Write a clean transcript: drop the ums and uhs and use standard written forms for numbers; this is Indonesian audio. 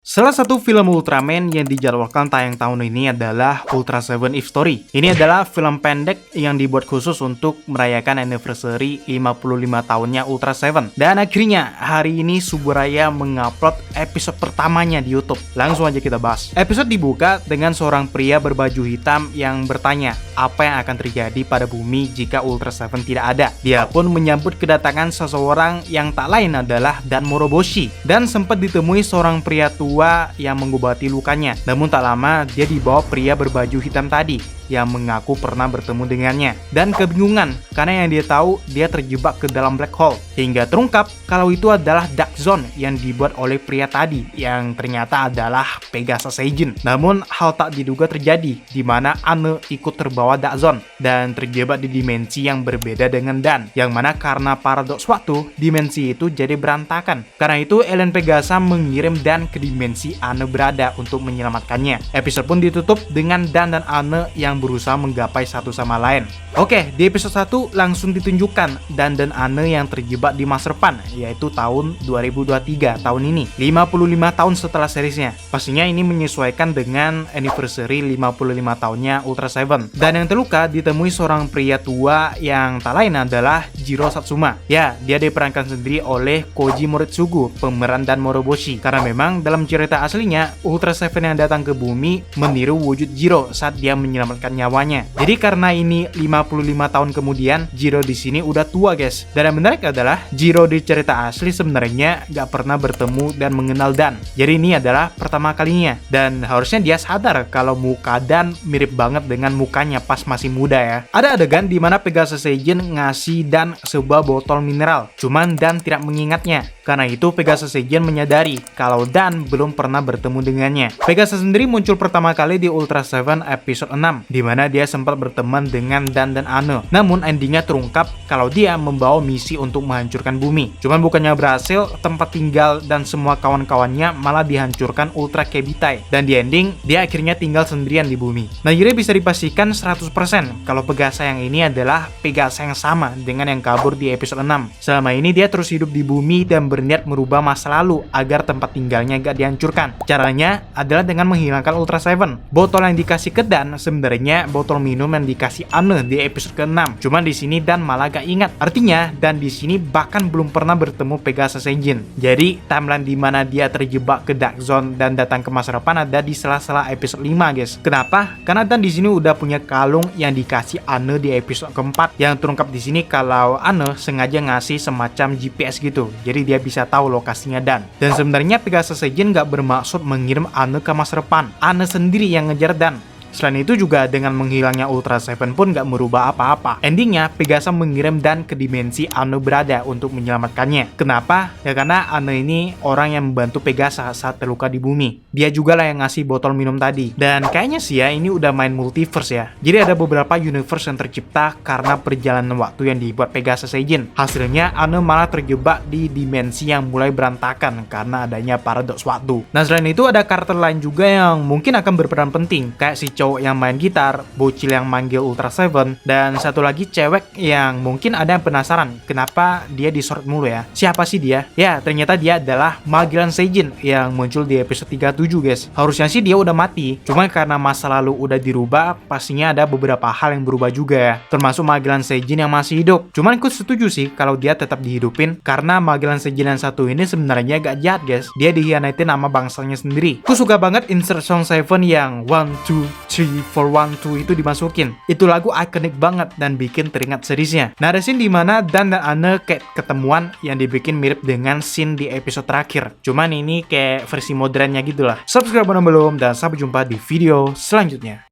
Salah satu film Ultraman yang dijadwalkan tayang tahun ini adalah Ultra Seven If Story. Ini adalah film pendek yang dibuat khusus untuk merayakan anniversary 55 tahunnya Ultra Seven. Dan akhirnya hari ini Subaraya mengupload episode pertamanya di YouTube. Langsung aja kita bahas. Episode dibuka dengan seorang pria berbaju hitam yang bertanya apa yang akan terjadi pada bumi jika Ultra Seven tidak ada. Dia pun menyambut kedatangan seseorang yang tak lain adalah Dan Moroboshi, dan sempat ditemui seorang pria tua yang mengobati lukanya. Namun tak lama dia dibawa pria berbaju hitam tadi yang mengaku pernah bertemu dengannya, dan kebingungan karena yang dia tahu dia terjebak ke dalam black hole, hingga terungkap kalau itu adalah Dark Zone yang dibuat oleh pria tadi yang ternyata adalah Pegasus Agent. Namun hal tak diduga terjadi di mana Anne ikut terbawa Dark Zone dan terjebak di dimensi yang berbeda dengan Dan, yang mana karena paradoks waktu dimensi itu jadi berantakan. Karena itu alien Pegasus mengirim Dan ke dimensi Anne berada untuk menyelamatkannya. Episode pun ditutup dengan Dan dan Anne yang berusaha menggapai satu sama lain. Oke, di episode 1 langsung ditunjukkan Dan dan Anne yang terjebak di masa depan, yaitu tahun 2023 tahun ini, 55 tahun setelah seriesnya. Pastinya ini menyesuaikan dengan anniversary 55 tahunnya Ultra Seven. Dan yang terluka ditemui seorang pria tua yang tak lain adalah Jiro Satsuma. Ya, dia diperankan sendiri oleh Koji Moritsugu, pemeran Dan Moroboshi. Karena memang dalam cerita aslinya Ultra Seven yang datang ke bumi meniru wujud Jiro saat dia menyelamatkan nyawanya. Jadi karena ini 55 tahun kemudian, Jiro di sini udah tua guys. Dan yang menarik adalah Jiro di cerita asli sebenarnya gak pernah bertemu dan mengenal Dan. Jadi ini adalah pertama kalinya. Dan harusnya dia sadar kalau muka Dan mirip banget dengan mukanya pas masih muda ya. Ada adegan di mana Pegasus Agent ngasih Dan sebuah botol mineral. Cuman Dan tidak mengingatnya. Karena itu Pegasus Agent menyadari kalau Dan belum pernah bertemu dengannya. Pegasus sendiri muncul pertama kali di Ultra Seven episode 6, di mana dia sempat berteman dengan Dan dan Anne. Namun endingnya terungkap kalau dia membawa misi untuk menghancurkan bumi. Cuman bukannya berhasil, tempat tinggal dan semua kawan-kawannya malah dihancurkan Ultra Kebitai. Dan di ending, dia akhirnya tinggal sendirian di bumi. Nah, jadi bisa dipastikan 100% kalau Pegasus yang ini adalah Pegasus yang sama dengan yang kabur di episode 6. Selama ini dia terus hidup di bumi dan berniat merubah masa lalu agar tempat tinggalnya gak dihancurkan. Caranya adalah dengan menghilangkan Ultra Seven. Botol yang dikasih ke Dan sebenarnya botol minum yang dikasih Anne di episode ke-6. Cuman di sini Dan malah gak ingat. Artinya Dan di sini bahkan belum pernah bertemu Pegasus Agent. Jadi timeline di mana dia terjebak ke Dark Zone dan datang ke masa depan ada di sela-sela episode 5 guys. Kenapa? Karena Dan di sini udah punya kalung yang dikasih Anne di episode keempat, yang terungkap di sini kalau Anne sengaja ngasih semacam GPS gitu. Jadi dia bisa tahu lokasinya Dan. Dan sebenarnya Pegasus Agent gak bermaksud mengirim Anne ke masa depan. Anne sendiri yang ngejar Dan. Selain itu juga dengan menghilangnya Ultra Seven pun gak merubah apa-apa. Endingnya Pegasus mengirim Dan ke dimensi Anne berada untuk menyelamatkannya. Kenapa? Ya karena Anne ini orang yang membantu Pegasus saat terluka di bumi. Dia juga lah yang ngasih botol minum tadi. Dan kayaknya sih ya ini udah main multiverse ya. Jadi ada beberapa universe yang tercipta karena perjalanan waktu yang dibuat Pegasus Agent. Hasilnya Anne malah terjebak di dimensi yang mulai berantakan karena adanya paradoks waktu. Nah, selain itu ada karakter lain juga yang mungkin akan berperan penting, kayak si cowok yang main gitar, bocil yang manggil Ultra Seven, dan satu lagi cewek yang mungkin ada yang penasaran kenapa dia disorot mulu ya. Siapa sih dia? Ya, ternyata dia adalah Magellan Agent yang muncul di episode 37 guys. Harusnya sih dia udah mati, cuma karena masa lalu udah dirubah, pastinya ada beberapa hal yang berubah juga ya. Termasuk Magellan Agent yang masih hidup. Cuman aku setuju sih kalau dia tetap dihidupin, karena Magellan Agent yang satu ini sebenarnya gak jahat guys. Dia dikhianatin sama bangsanya sendiri. Aku suka banget insert song Seven yang 1, 2, 3, 4, 1, 2 itu dimasukin. Itu lagu ikonik banget dan bikin teringat seriesnya. Nah, ada scene dimana Dan dan Anne kayak ketemuan yang dibikin mirip dengan scene di episode terakhir. Cuman ini kayak versi modernnya gitu lah. Subscribe kalau belum dan sampai jumpa di video selanjutnya.